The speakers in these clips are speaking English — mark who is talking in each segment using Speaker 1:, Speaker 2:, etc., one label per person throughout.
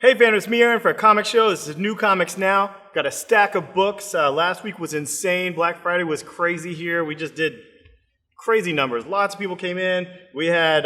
Speaker 1: Hey Fandom, it's me, Aaron, for a comic show. This is New Comics Now. Got a stack of books. Last week was insane. Black Friday was crazy here. We just did crazy numbers. Lots of people came in. We had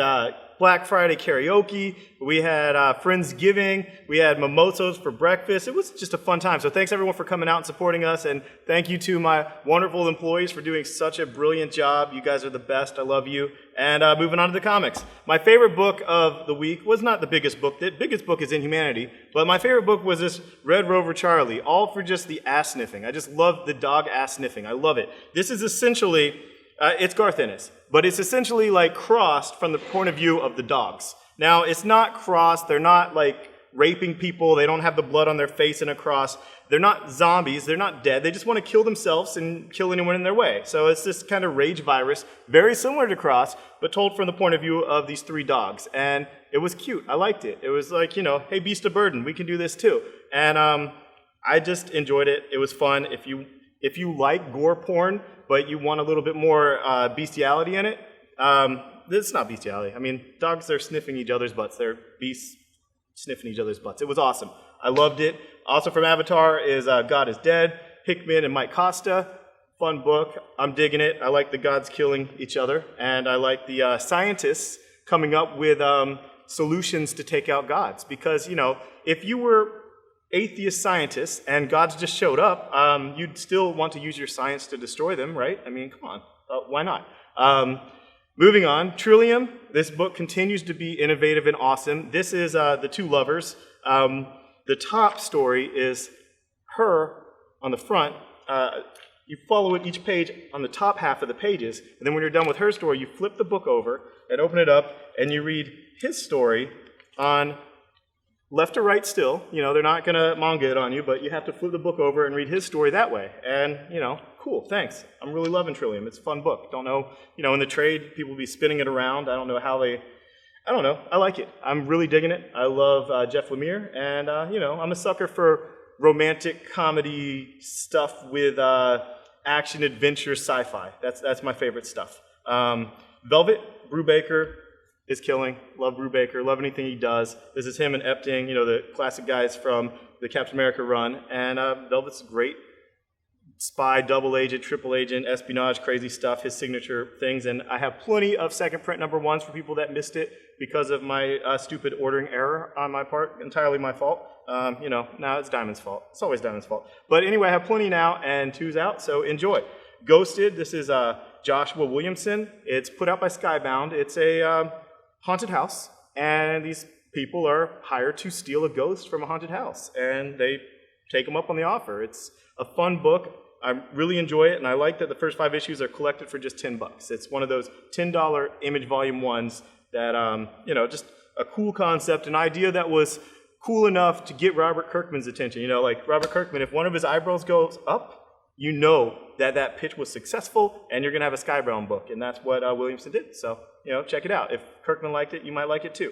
Speaker 1: Black Friday karaoke. We had Friendsgiving. We had mimosas for breakfast. It was just a fun time. So thanks everyone for coming out and supporting us. And thank you to my wonderful employees for doing such a brilliant job. You guys are the best. I love you. And moving on to the comics. My favorite book of the week was not the biggest book. The biggest book is Inhumanity. But my favorite book was this Red Rover Charlie, all for just the ass sniffing. I just love the dog ass sniffing. I love it. This is essentially, it's Garth Ennis, but it's essentially like crossed from the point of view of the dogs. Now, it's not crossed. They're not like raping people. They don't have the blood on their face in a cross. They're not zombies. They're not dead. They just want to kill themselves and kill anyone in their way. So it's this kind of rage virus, very similar to Cross, but told from the point of view of these three dogs. And it was cute. I liked it. It was like, you know, hey, beast of burden, we can do this too. And I just enjoyed it. It was fun. If you like gore porn, but you want a little bit more bestiality in it, this is not bestiality. I mean, dogs are sniffing each other's butts. They're beasts sniffing each other's butts. It was awesome. I loved it. Also from Avatar is God is Dead, Hickman and Mike Costa. Fun book. I'm digging it. I like the gods killing each other, and I like the scientists coming up with solutions to take out gods. Because, you know, if you were atheist scientists and gods just showed up, you'd still want to use your science to destroy them, right? I mean, come on. Why not? Moving on, TRILLIUM. This book continues to be innovative and awesome. This is The Two Lovers. The top story is her on the front. You follow it each page on the top half of the pages, and then when you're done with her story, you flip the book over and open it up, and you read his story on left to right still. You know, they're not going to manga it on you, but you have to flip the book over and read his story that way. And, you know, cool, thanks. I'm really loving TRILLIUM. It's a fun book. Don't know, you know, in the trade, people will be spinning it around. I don't know how they... I don't know. I like it. I'm really digging it. I love Jeff Lemire, and you know, I'm a sucker for romantic comedy stuff with action, adventure, sci-fi. That's my favorite stuff. Velvet, Brubaker is killing. Love Brubaker. Love anything he does. This is him and Epting, you know, the classic guys from the Captain America run, and Velvet's great. Spy, double agent, triple agent, espionage, crazy stuff, his signature things. And I have plenty of second print number ones for people that missed it because of my stupid ordering error on my part, entirely my fault. You know, now it's Diamond's fault. It's always Diamond's fault. But anyway, I have plenty now, and two's out, so enjoy. Ghosted, this is Joshua Williamson. It's put out by Skybound. It's a haunted house, and these people are hired to steal a ghost from a haunted house, and they take them up on the offer. It's a fun book. I really enjoy it, and I like that the first 5 issues are collected for just $10. It's one of those $10 Image Volume 1s that, you know, just a cool concept, an idea that was cool enough to get Robert Kirkman's attention. You know, like Robert Kirkman, if one of his eyebrows goes up, you know that that pitch was successful, and you're going to have a Skybound book, and that's what Williamson did. So, you know, check it out. If Kirkman liked it, you might like it too.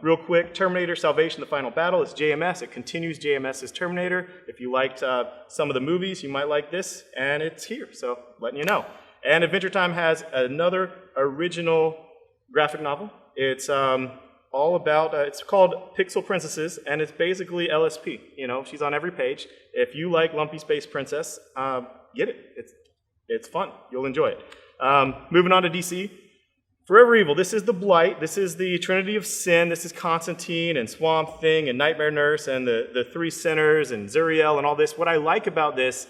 Speaker 1: Real quick, Terminator Salvation, The Final Battle. It's JMS. It continues JMS's Terminator. If you liked some of the movies, you might like this, and it's here, so letting you know. And Adventure Time has another original graphic novel. It's all about, it's called Pixel Princesses, and it's basically LSP. You know, she's on every page. If you like Lumpy Space Princess, get it. It's fun. You'll enjoy it. Moving on to DC. Forever Evil, this is the Blight, this is the Trinity of Sin, this is Constantine and Swamp Thing and Nightmare Nurse and the Three Sinners and Zuriel and all this. What I like about this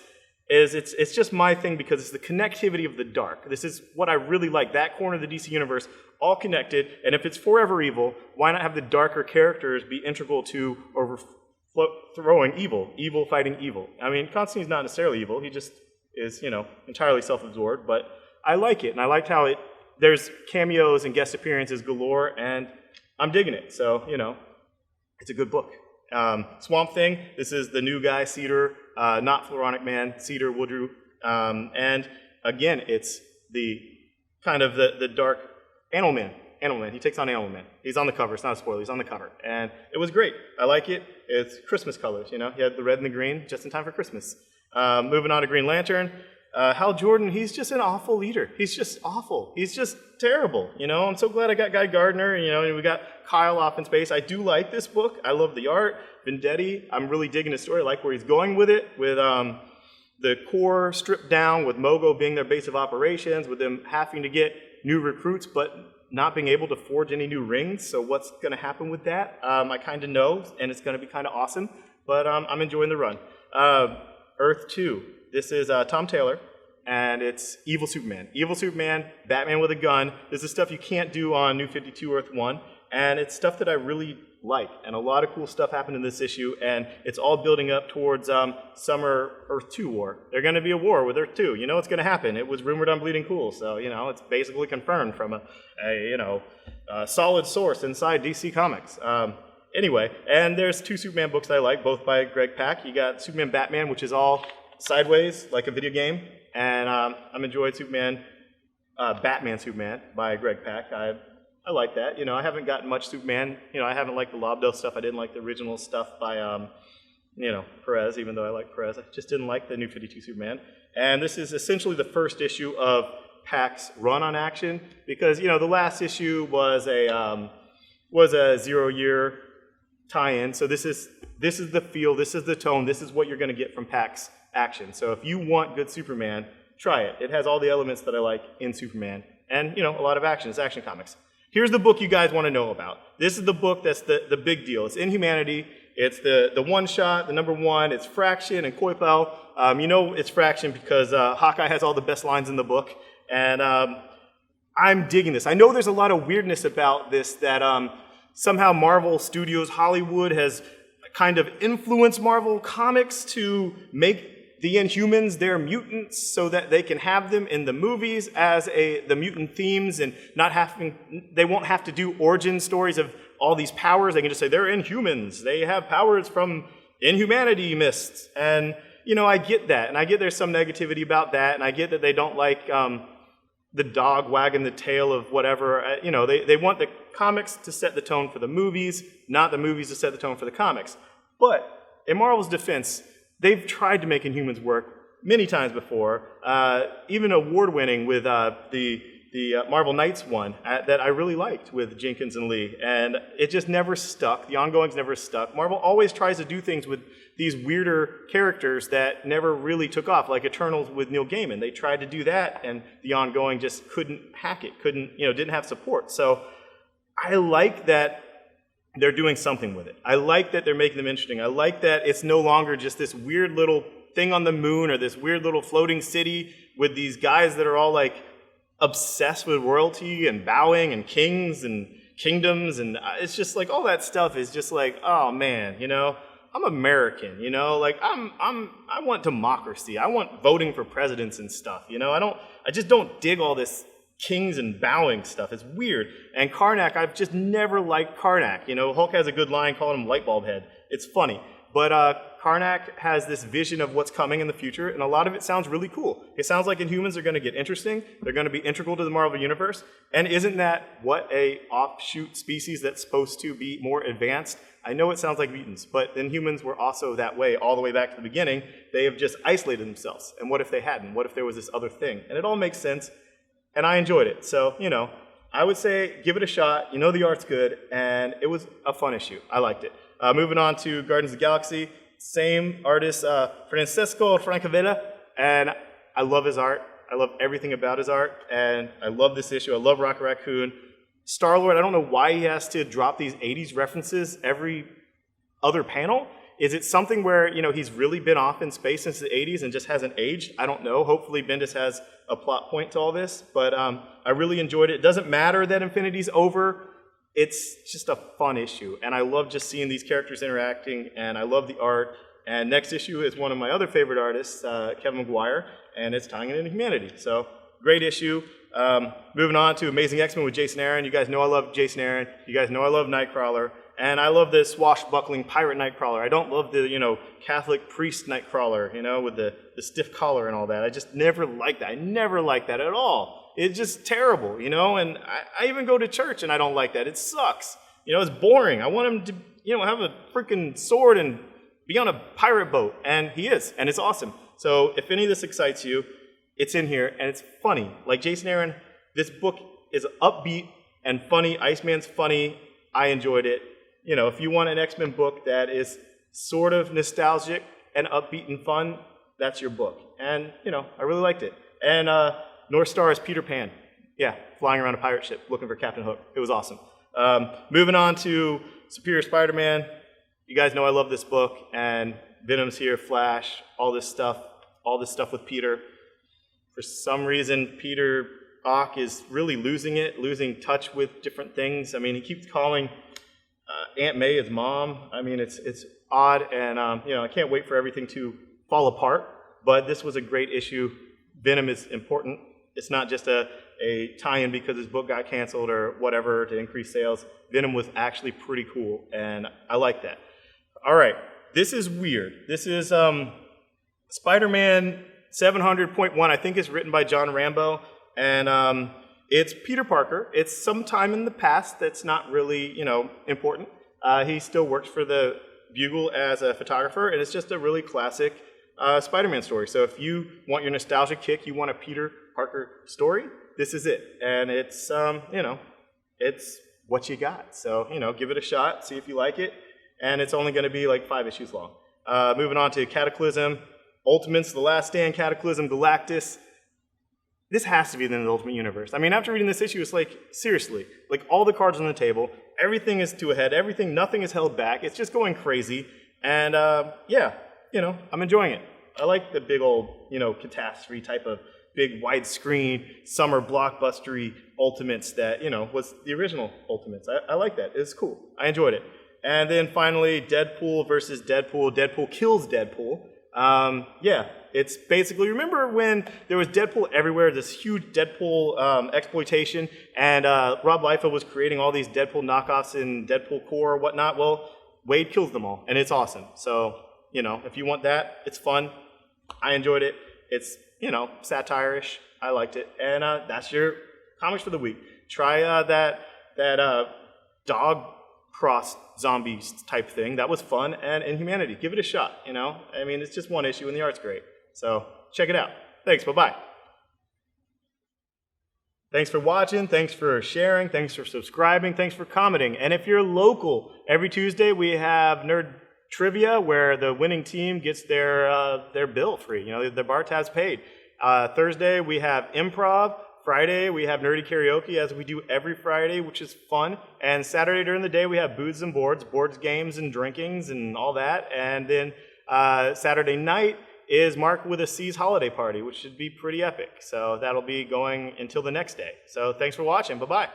Speaker 1: is it's just my thing because it's the connectivity of the dark. This is what I really like, that corner of the DC universe, all connected, and if it's Forever Evil, why not have the darker characters be integral to overthrowing evil, evil fighting evil? I mean, Constantine's not necessarily evil, he just is, you know, entirely self-absorbed, but I like it, and I liked how there's cameos and guest appearances galore, and I'm digging it. So, you know, it's a good book. Swamp Thing, this is the new guy, Cedar, not Floronic Man, Cedar Woodrue. And again, it's the kind of the dark Animal Man. Animal Man, he takes on Animal Man. He's on the cover, it's not a spoiler, he's on the cover. And it was great. I like it. It's Christmas colors, you know. He had the red and the green just in time for Christmas. Moving on to Green Lantern. Hal Jordan, he's just an awful leader. He's just awful. He's just terrible, you know? I'm so glad I got Guy Gardner, you know, and we got Kyle off in space. I do like this book. I love the art. Vendetti, I'm really digging his story. I like where he's going with it, with the core stripped down, with Mogo being their base of operations, with them having to get new recruits, but not being able to forge any new rings. So what's going to happen with that? I kind of know, and it's going to be kind of awesome, but I'm enjoying the run. Earth 2. This is Tom Taylor, and it's Evil Superman. Evil Superman, Batman with a gun. This is stuff you can't do on New 52 Earth 1, and it's stuff that I really like, and a lot of cool stuff happened in this issue, and it's all building up towards Summer Earth 2 war. There's going to be a war with Earth 2. You know it's going to happen. It was rumored on Bleeding Cool, so, you know, it's basically confirmed from a solid source inside DC Comics. Anyway, and there's 2 Superman books I like, both by Greg Pak. You got Superman Batman, which is all sideways, like a video game, and I'm enjoying Batman Superman by Greg Pak. I like that. You know, I haven't gotten much Superman. You know, I haven't liked the Lobdell stuff. I didn't like the original stuff by, Perez, even though I like Perez. I just didn't like the New 52 Superman. And this is essentially the first issue of Pak's run on Action, because, you know, the last issue was a 0-year tie-in. So this is the feel, this is the tone, this is what you're going to get from Pak's Action. So if you want good Superman, try it. It has all the elements that I like in Superman. And, you know, a lot of action. It's Action Comics. Here's the book you guys want to know about. This is the book that's the big deal. It's Inhumanity. It's the one-shot, the number 1. It's Fraction and Koipel. You know it's Fraction because Hawkeye has all the best lines in the book. And I'm digging this. I know there's a lot of weirdness about this, that somehow Marvel Studios Hollywood has kind of influenced Marvel Comics to make the Inhumans their mutants so that they can have them in the movies as the mutant themes, and they won't have to do origin stories of all these powers. They can just say they're Inhumans. They have powers from Inhumanity mists. And, you know, I get that. And I get there's some negativity about that. And I get that they don't like the dog wagging the tail of whatever. You know, they want the comics to set the tone for the movies, not the movies to set the tone for the comics. But in Marvel's defense, they've tried to make Inhumans work many times before, even award-winning with the Marvel Knights one that I really liked with Jenkins and Lee, and it just never stuck. The ongoings never stuck. Marvel always tries to do things with these weirder characters that never really took off, like Eternals with Neil Gaiman. They tried to do that, and the ongoing just couldn't hack it, didn't have support. So I like that they're doing something with it. I like that they're making them interesting. I like that it's no longer just this weird little thing on the moon or this weird little floating city with these guys that are all like obsessed with royalty and bowing and kings and kingdoms, and it's just like all that stuff is just like, oh man, you know, I'm American, you know, like I want democracy. I want voting for presidents and stuff, you know. I just don't dig all this kings and bowing stuff. It's weird. And Karnak, I've just never liked Karnak. You know, Hulk has a good line calling him Lightbulb Head. It's funny. But Karnak has this vision of what's coming in the future, and a lot of it sounds really cool. It sounds like Inhumans are going to get interesting. They're going to be integral to the Marvel Universe. And isn't that what a offshoot species that's supposed to be more advanced? I know it sounds like mutants, but Inhumans were also that way all the way back to the beginning. They have just isolated themselves. And what if they hadn't? What if there was this other thing? And it all makes sense. And I enjoyed it. So, you know, I would say give it a shot. You know the art's good, and it was a fun issue. I liked it. Moving on to Guardians of the Galaxy, same artist, Francesco Francavilla, and I love his art. I love everything about his art, and I love this issue. I love Rocket Raccoon. Star-Lord, I don't know why he has to drop these 80s references every other panel. Is it something where, you know, he's really been off in space since the 80s and just hasn't aged? I don't know. Hopefully Bendis has a plot point to all this, but I really enjoyed it. It doesn't matter that Infinity's over. It's just a fun issue, and I love just seeing these characters interacting, and I love the art. And next issue is one of my other favorite artists, Kevin Maguire, and it's tying it into Humanity. So great issue. Moving on to Amazing X-Men with Jason Aaron. You guys know I love Jason Aaron. You guys know I love Nightcrawler. And I love the swashbuckling pirate Nightcrawler. I don't love the, you know, Catholic priest Nightcrawler, you know, with the stiff collar and all that. I just never liked that. I never liked that at all. It's just terrible, you know, and I even go to church and I don't like that. It sucks. You know, it's boring. I want him to, you know, have a freaking sword and be on a pirate boat. And he is, and it's awesome. So if any of this excites you, it's in here, and it's funny. Like Jason Aaron, this book is upbeat and funny. Iceman's funny. I enjoyed it. You know, if you want an X-Men book that is sort of nostalgic and upbeat and fun, that's your book. And, you know, I really liked it. And North Star is Peter Pan. Yeah, flying around a pirate ship looking for Captain Hook. It was awesome. Moving on to Superior Spider-Man. You guys know I love this book, and Venom's here, Flash, all this stuff with Peter. For some reason, Peter Ock is really losing touch with different things. I mean, he keeps calling Aunt May his mom. I mean, it's odd, and you know, I can't wait for everything to fall apart. But this was a great issue. Venom is important. It's not just a tie-in because his book got canceled or whatever to increase sales. Venom was actually pretty cool, and I like that. All right, this is weird. This is Spider-Man 700.1. I think it's written by John Rambo, and it's Peter Parker. It's sometime in the past that's not really, you know, important. He still works for the Bugle as a photographer, and it's just a really classic Spider-Man story. So if you want your nostalgia kick, you want a Peter Parker story, this is it. And it's, you know, it's what you got. So, you know, give it a shot, see if you like it. And it's only going to be like 5 issues long. Moving on to Cataclysm, Ultimates, The Last Stand, Cataclysm, Galactus. This has to be in the Ultimate Universe. I mean, after reading this issue, it's like, seriously, like all the cards on the table, everything is to a head, nothing is held back. It's just going crazy. And yeah, you know, I'm enjoying it. I like the big old, you know, catastrophe type of big widescreen summer blockbustery Ultimates that, you know, was the original Ultimates. I like that. It's cool. I enjoyed it. And then finally, Deadpool versus Deadpool. Deadpool kills Deadpool. Yeah, it's basically, remember when there was Deadpool everywhere, this huge Deadpool exploitation, and Rob Liefeld was creating all these Deadpool knockoffs in Deadpool Core or whatnot? Well, Wade kills them all, and it's awesome. So, you know, if you want that, it's fun. I enjoyed it. It's, you know, satire-ish. I liked it. And that's your comics for the week. Try that dog cross zombies type thing. That was fun. And Inhumanity. Give it a shot, you know. I mean, it's just one issue and the art's great. So check it out. Thanks. Bye-bye. Thanks for watching. Thanks for sharing. Thanks for subscribing. Thanks for commenting. And if you're local, every Tuesday we have Nerd Trivia where the winning team gets their bill free. You know, their bar tab's paid. Thursday we have improv. Friday we have nerdy karaoke as we do every Friday, which is fun. And Saturday during the day we have booths and boards, games and drinkings and all that. And then Saturday night is Mark with a C's holiday party, which should be pretty epic. So that'll be going until the next day. So thanks for watching. Bye-bye.